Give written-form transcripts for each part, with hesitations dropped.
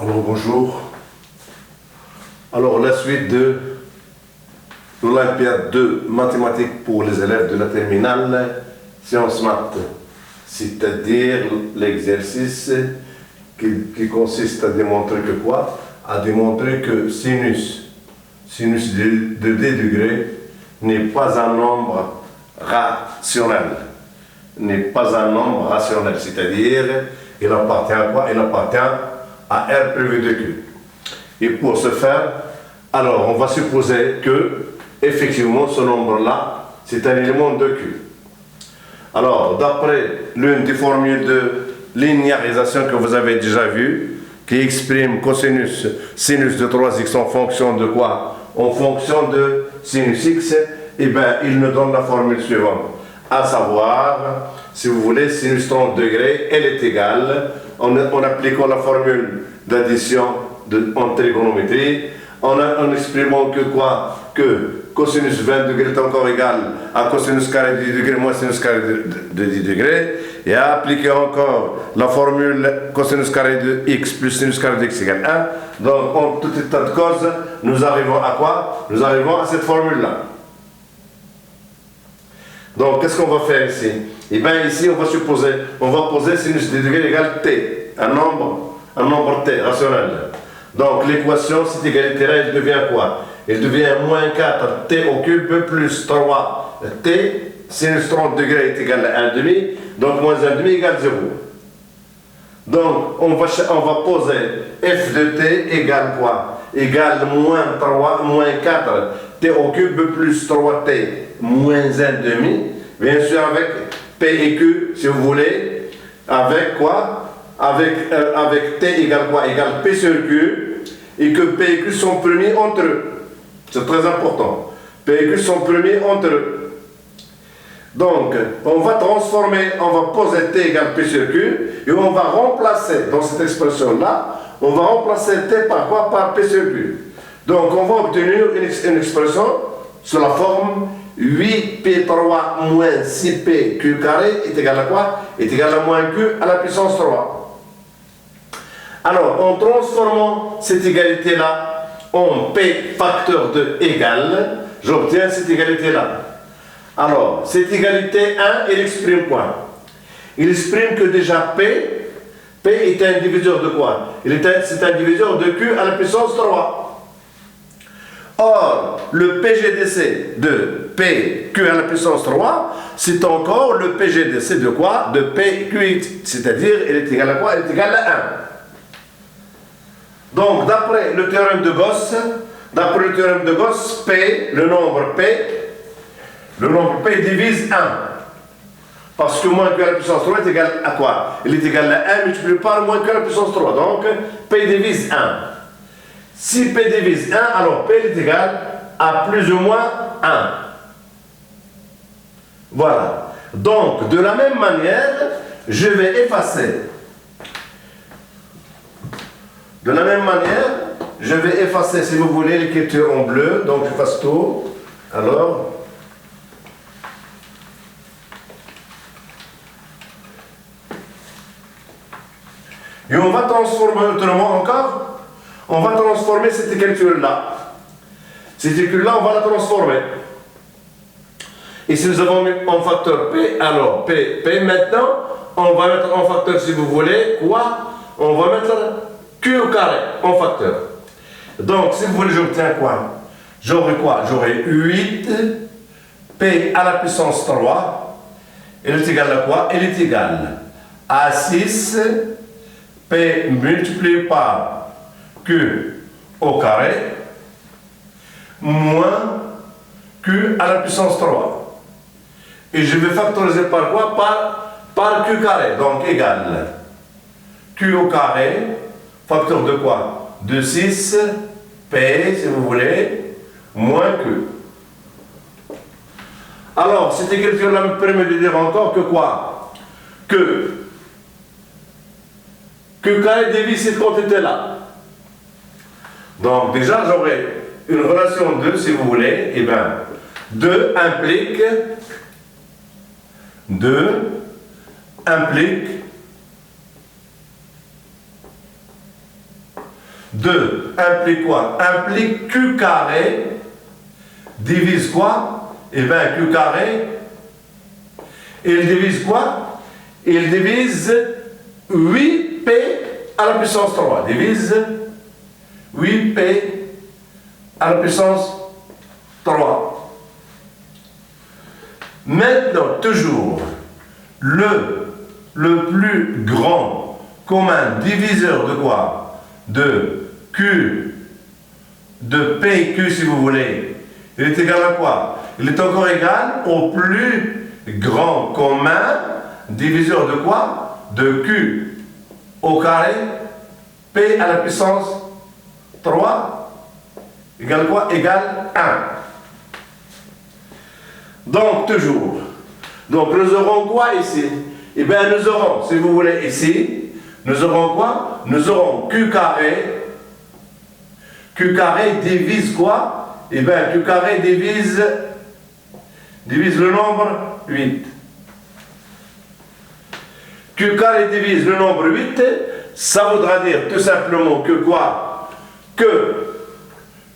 Alors bonjour. Alors la suite de l'Olympiade de mathématiques pour les élèves de la terminale sciences maths, c'est-à-dire l'exercice qui consiste à démontrer que quoi? À démontrer que sinus de d degrés n'est pas un nombre rationnel. N'est pas un nombre rationnel, c'est-à-dire il appartient à quoi? Il appartient à R privé de Q. Et pour ce faire, alors on va supposer que effectivement ce nombre-là, c'est un élément de Q. Alors, d'après l'une des formules de linéarisation que vous avez déjà vues, qui exprime cosinus sinus de 3x en fonction de quoi? En fonction de sinus x, et bien il nous donne la formule suivante, à savoir, si vous voulez, sinus 30 degrés, elle est égale, en appliquant la formule d'addition en trigonométrie, en exprimant que quoi? Que cosinus 20 degrés est encore égal à cosinus carré de 10 degrés moins sinus carré de 10 degrés, et à appliquer encore la formule cosinus carré de x plus sinus carré de x égale 1. Donc, en tout état de cause, nous arrivons à quoi? Nous arrivons à cette formule-là. Donc, qu'est-ce qu'on va faire ici? Eh bien, ici, on va poser sinus de degré égale t, un nombre t rationnel. Donc, l'équation, cette égalité-là, elle devient quoi? Elle devient moins 4 t au cube plus 3 t, sinus 30 degrés est égal à 1,5, donc moins 1,5 égale 0. Donc, on va poser f de t égale quoi? Égale moins 4 t au cube plus 3 t moins 1,5, bien sûr avec p et q, si vous voulez, avec quoi? Avec t égale quoi? Égale p sur q, et que p et q sont premiers entre eux. C'est très important. P et Q sont premiers entre eux. Donc, on va poser T égale P sur Q, et on va remplacer, dans cette expression-là, on va remplacer T par quoi? Par P sur Q. Donc, on va obtenir une expression sous la forme 8P3 moins 6PQ carré est égal à quoi? Est égal à moins Q à la puissance 3. Alors, en transformant cette égalité-là en P facteur de égal, j'obtiens cette égalité-là. Alors, cette égalité 1, elle exprime quoi? Il exprime que déjà P est un diviseur de quoi? C'est un diviseur de Q à la puissance 3. Or, le PGDC de PQ à la puissance 3, c'est encore le PGDC de quoi? De PQX, c'est-à-dire, elle est égale à quoi? Elle est égale à 1. Donc, d'après le théorème de Gauss, P, le nombre P divise 1. Parce que moins Q à la puissance 3 est égal à quoi? Il est égal à 1 multiplié par moins Q à la puissance 3. Donc, P divise 1. Si P divise 1, alors P est égal à plus ou moins 1. Voilà. Donc, de la même manière, je vais effacer. De la même manière, je vais effacer, si vous voulez, l'écriture en bleu. Donc, j'efface tout. Alors, et on va transformer autrement encore. On va transformer cette écriture-là. Cette écriture-là, on va la transformer. Et si nous avons mis en facteur P, alors P maintenant, on va mettre en facteur, si vous voulez, quoi? On va mettre Q au carré en facteur. Donc, si vous voulez, j'obtiens quoi? J'aurai quoi? J'aurai 8 P à la puissance 3. Elle est égale à quoi? Elle est égale à 6 P multiplié par Q au carré moins Q à la puissance 3. Et je vais factoriser par quoi? Par Q carré. Donc, égale Q au carré, facteur de quoi? De 6 P, si vous voulez, moins Q. Alors, cette écriture-là me permet de dire encore que quoi? Que Q carré divise cette quantité-là. Donc, déjà, j'aurai une relation 2, si vous voulez. Et bien, 2 implique 2 implique quoi? Implique Q carré divise quoi? Eh bien, Q carré, il divise quoi? Il divise 8P à la puissance 3. Divise 8P à la puissance 3. Maintenant, toujours, le plus grand commun diviseur de quoi? De Q, de PQ si vous voulez. Il est égal à quoi? Il est encore égal au plus grand commun diviseur de quoi? De Q au carré, P à la puissance 3, égale quoi? Égale 1. Donc, toujours. Donc, nous aurons quoi ici? Eh bien, nous aurons, si vous voulez, ici, nous aurons quoi? Nous aurons Q carré. Q carré divise quoi? Eh bien, Q carré divise le nombre 8. Q carré divise le nombre 8, ça voudra dire tout simplement que quoi? Que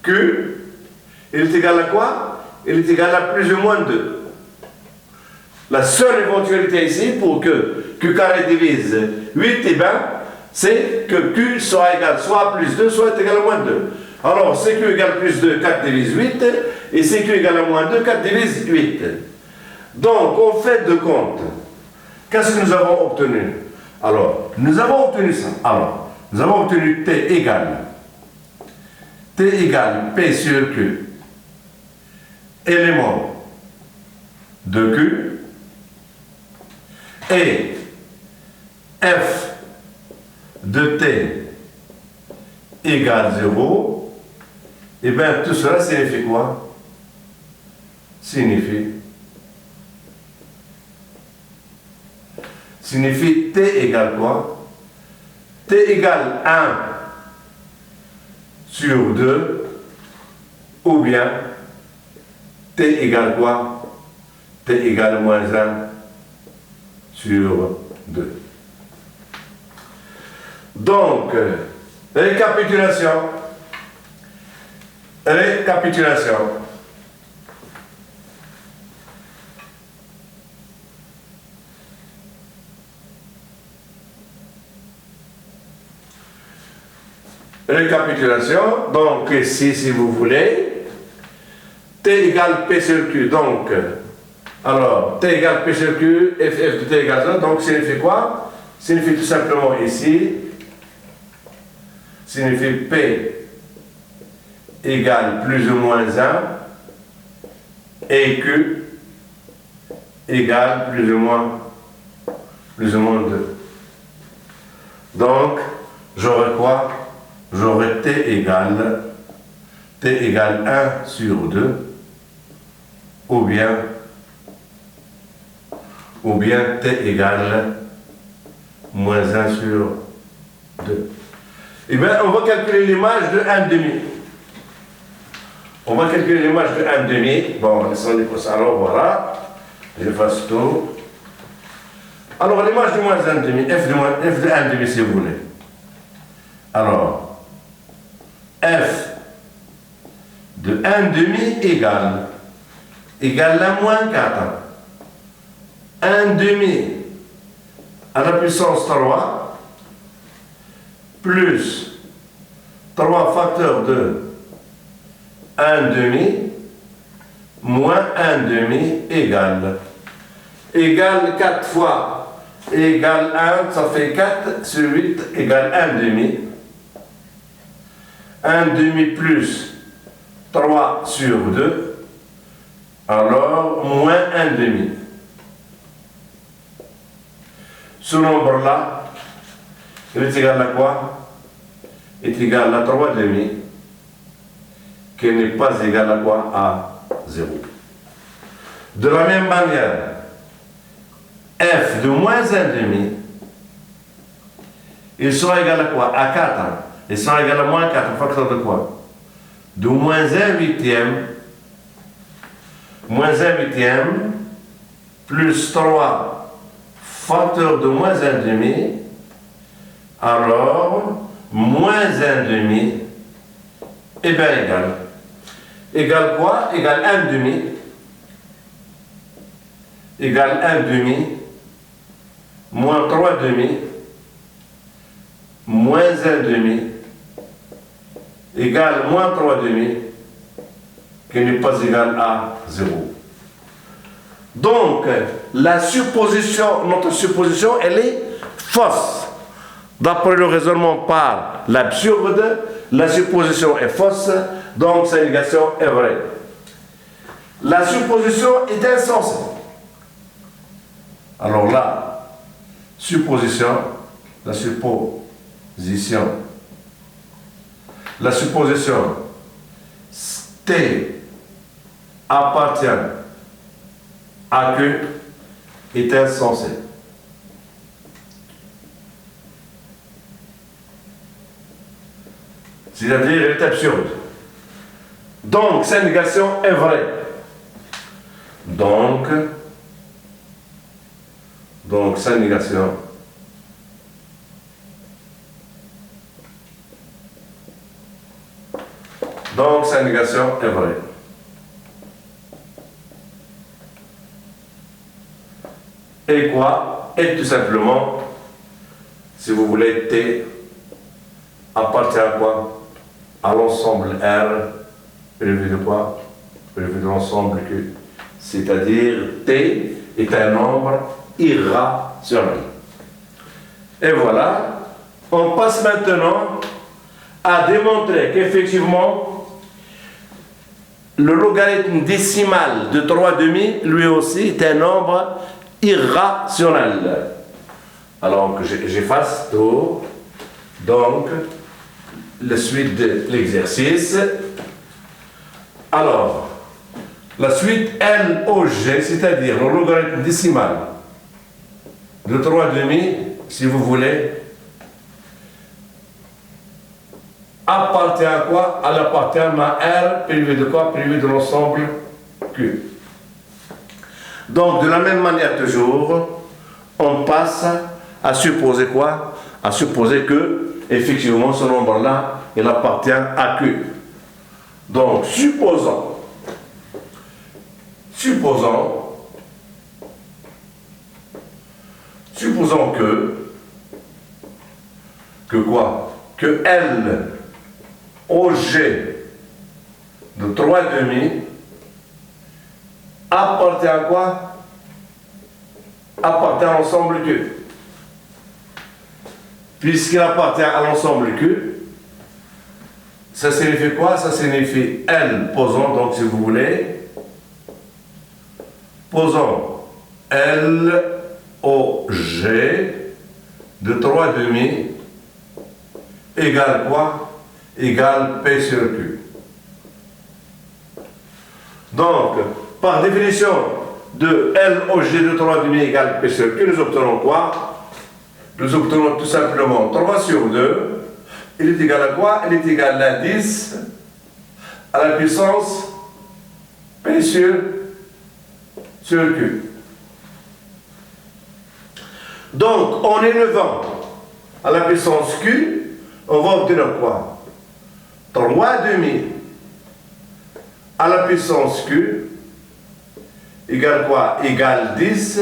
Q, il est égal à quoi? Il est égal à plus ou moins 2. La seule éventualité ici pour que Q carré divise 8, eh bien, c'est que Q soit égal soit à plus 2, soit égal à moins 2. Alors, CQ égale plus 2, 4 divise 8, et CQ égale à moins 2, 4 divise 8. Donc, en fait de compte, qu'est-ce que nous avons obtenu? Alors, nous avons obtenu ça. Alors, nous avons obtenu T égale P sur Q, élément de Q, et F de T égale 0. Et bien, tout cela signifie quoi? Signifie T égale quoi? T égale 1 sur 2, ou bien T égale quoi? T égale moins 1 sur 2. Donc, récapitulation. Récapitulation. Récapitulation. Donc, ici, si vous voulez, T égale P sur Q. Donc, alors, T égale P sur Q, F de T égale 0. Donc, signifie quoi? Signifie tout simplement ici, signifie P égale plus ou moins 1 et Q égale plus ou moins 2. Donc, j'aurai quoi? J'aurai T égale 1 sur 2 ou bien T égale moins 1 sur 2. Eh bien, on va calculer l'image de 1 demi. On va calculer l'image de 1 demi. Bon, laissons les pouces. Alors voilà, j'efface tout. Alors l'image de moins 1 demi, F de 1 demi si vous voulez. Alors, F de 1 demi égale à moins 4. 1 demi à la puissance 3 plus 3 facteurs de 1 demi moins 1 demi égale 4 fois égale 1, ça fait 4 sur 8 égale 1 demi. 1 demi plus 3 sur 2, alors moins 1 demi. Ce nombre-là, il est égal à quoi? Il est égal à 3 demi, qui n'est pas égal à quoi? À 0. De la même manière, f de moins 1 demi, il sera égal à quoi? À 4. Il sera égal à moins 4, facteur de quoi? De moins 1 huitième, plus 3 facteur de moins 1 demi, alors moins 1 demi, et bien égal. Égal quoi? Égal 1 demi. Égal 1 demi, moins 3 demi, moins 1 demi, égale moins 3 demi, qui n'est pas égal à 0. Donc, la supposition, notre supposition, elle est fausse. D'après le raisonnement par l'absurde, la supposition est fausse, donc sa négation est vraie. La supposition est insensée. Alors là, la supposition T appartient à Q est insensée. C'est-à-dire, elle est absurde. Donc, sa négation est vraie. Donc sa négation est vraie. Et quoi? Et tout simplement, si vous voulez, T appartient à quoi? À l'ensemble R, prélevé de quoi? Prélevé de l'ensemble Q. C'est-à-dire, T est un nombre irrationnel. Et voilà, on passe maintenant à démontrer qu'effectivement, le logarithme décimal de 3/2, lui aussi, est un nombre irrationnel. Alors que j'efface tout. Donc, la suite de l'exercice. Alors, la suite LOG, c'est-à-dire le logarithme décimal de 3/2, si vous voulez, appartient à quoi? Elle appartient à R, privé de quoi? Privé de l'ensemble Q. Donc, de la même manière toujours, on passe à supposer quoi? À supposer que, effectivement, ce nombre-là, il appartient à Q. Donc, supposons que quoi? Que L OG de 3/2 appartient à quoi? Appartient à l'ensemble Q. Puisqu'il appartient à l'ensemble Q, ça signifie quoi? Ça signifie L, posons donc si vous voulez, posons L OG de 3/2 égale quoi? Égale P sur Q. Donc, par définition de LOG de 3/2 égale P sur Q, nous obtenons quoi? Nous obtenons tout simplement 3 sur 2. Il est égal à quoi? Il est égal à 10 à la puissance P sur Q. Donc, en élevant à la puissance Q, on va obtenir quoi? 3/2 à la puissance Q égale quoi? Égale 10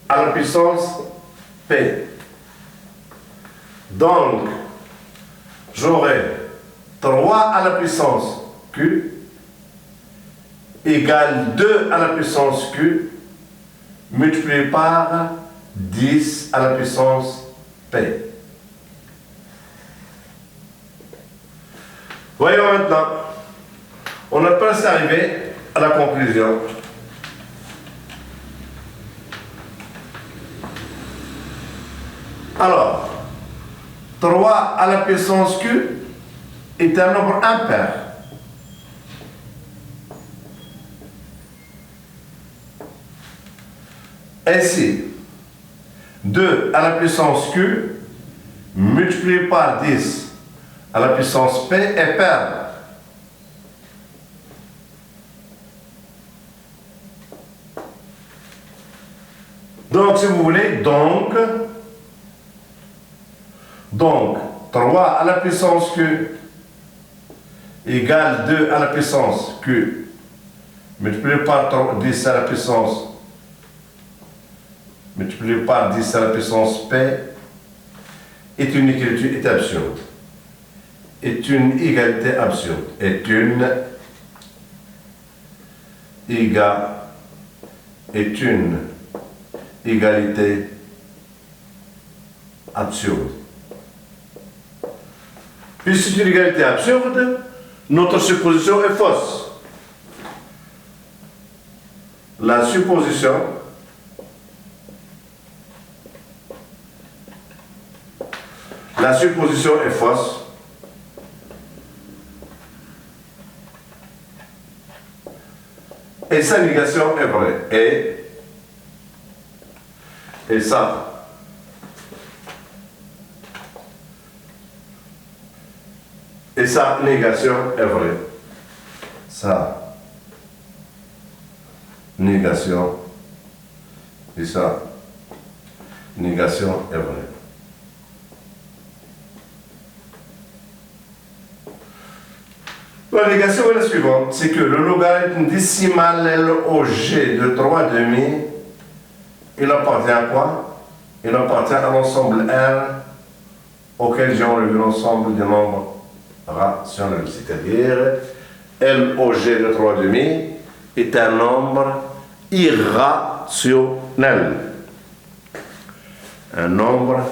à la puissance P. Donc, j'aurai 3 à la puissance Q égale 2 à la puissance Q multiplié par 10 à la puissance P. Voyons maintenant, on a presque arrivé à la conclusion. Alors, 3 à la puissance Q est un nombre impair. Ainsi, 2 à la puissance Q multiplié par 10 à la puissance P est pair. Donc, si vous voulez, donc, 3 à la puissance q égale 2 à la puissance q multiplié par 10 à la puissance multiplié par 10 à la puissance p est une égalité absurde. Est une égalité absurde. Est une égalité absurde. Puisque c'est une égalité absurde, notre supposition est fausse. La supposition est fausse. Et sa négation est vraie. Et sa négation est vraie. Sa négation est vraie. La négation est la suivante, c'est que le logarithme décimal LOG de 3,5, il appartient à quoi? Il appartient à l'ensemble R auquel j'ai enlevé l'ensemble des nombres rationnels, c'est-à-dire LOG de 3,5 est un nombre irrationnel. Un nombre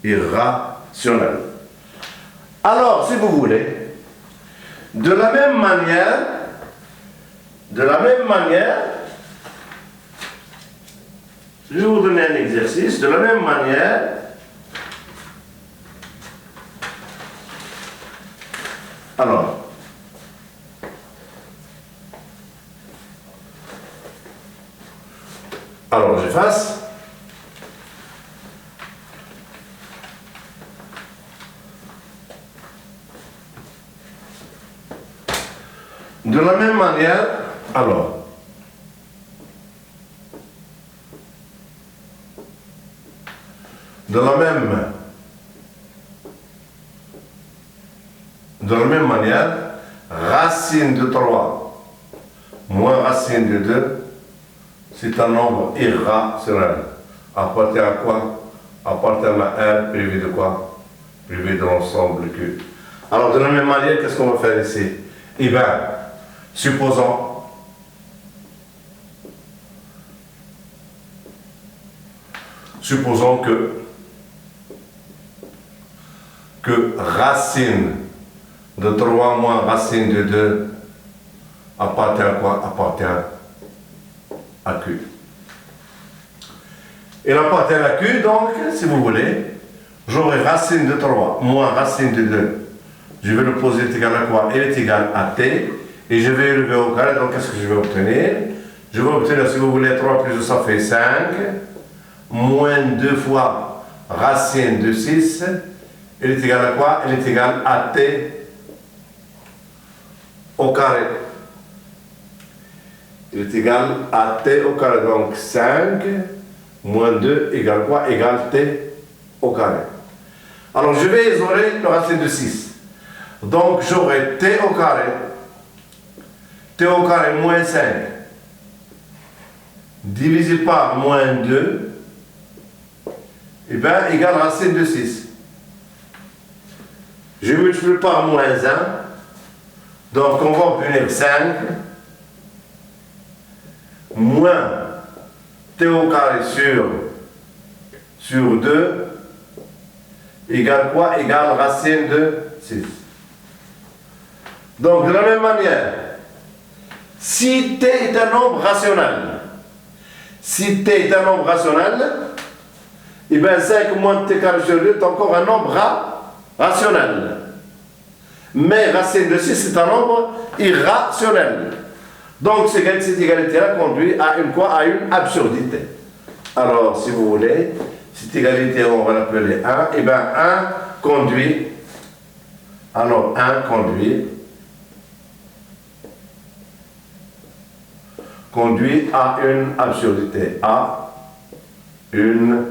irrationnel. Alors, si vous voulez, de la même manière, je vais vous donner un exercice, de la même manière, alors j'efface. De la même manière, de la même manière, racine de 3 moins racine de 2, c'est un nombre irrationnel. Appartient à quoi? Appartient à R privé de quoi? Privé de l'ensemble Q. Alors, de la même manière, qu'est-ce qu'on va faire ici? Eh bien, supposons que racine de 3 moins racine de 2 appartient à quoi? Appartient à Q. Il appartient à Q, donc, si vous voulez, j'aurai racine de 3 moins racine de 2. Je vais le poser est égal à quoi? Il est égal à T. Et je vais élever au carré, donc qu'est-ce que je vais obtenir? Je vais obtenir, si vous voulez, 3 plus 2, ça fait 5, moins 2 fois racine de 6, il est égal à quoi? Il est égal à T au carré. Il est égal à T au carré, donc 5 moins 2 égale quoi? Égale T au carré. Alors je vais isoler la racine de 6. Donc j'aurai T au carré moins 5 divisé par moins 2, et bien égale racine de 6. Je multiplie par moins 1, donc on va obtenir 5 moins T au carré sur 2 égale quoi? Égale racine de 6. Donc de la même manière, si T est un nombre rationnel, et bien 5 moins T carré sur 2 est encore un nombre rationnel. Mais racine de 6 c'est un nombre irrationnel. Donc cette égalité-là conduit à une quoi? À une absurdité. Alors si vous voulez, cette égalité on va l'appeler 1, et bien 1 conduit à une absurdité, à une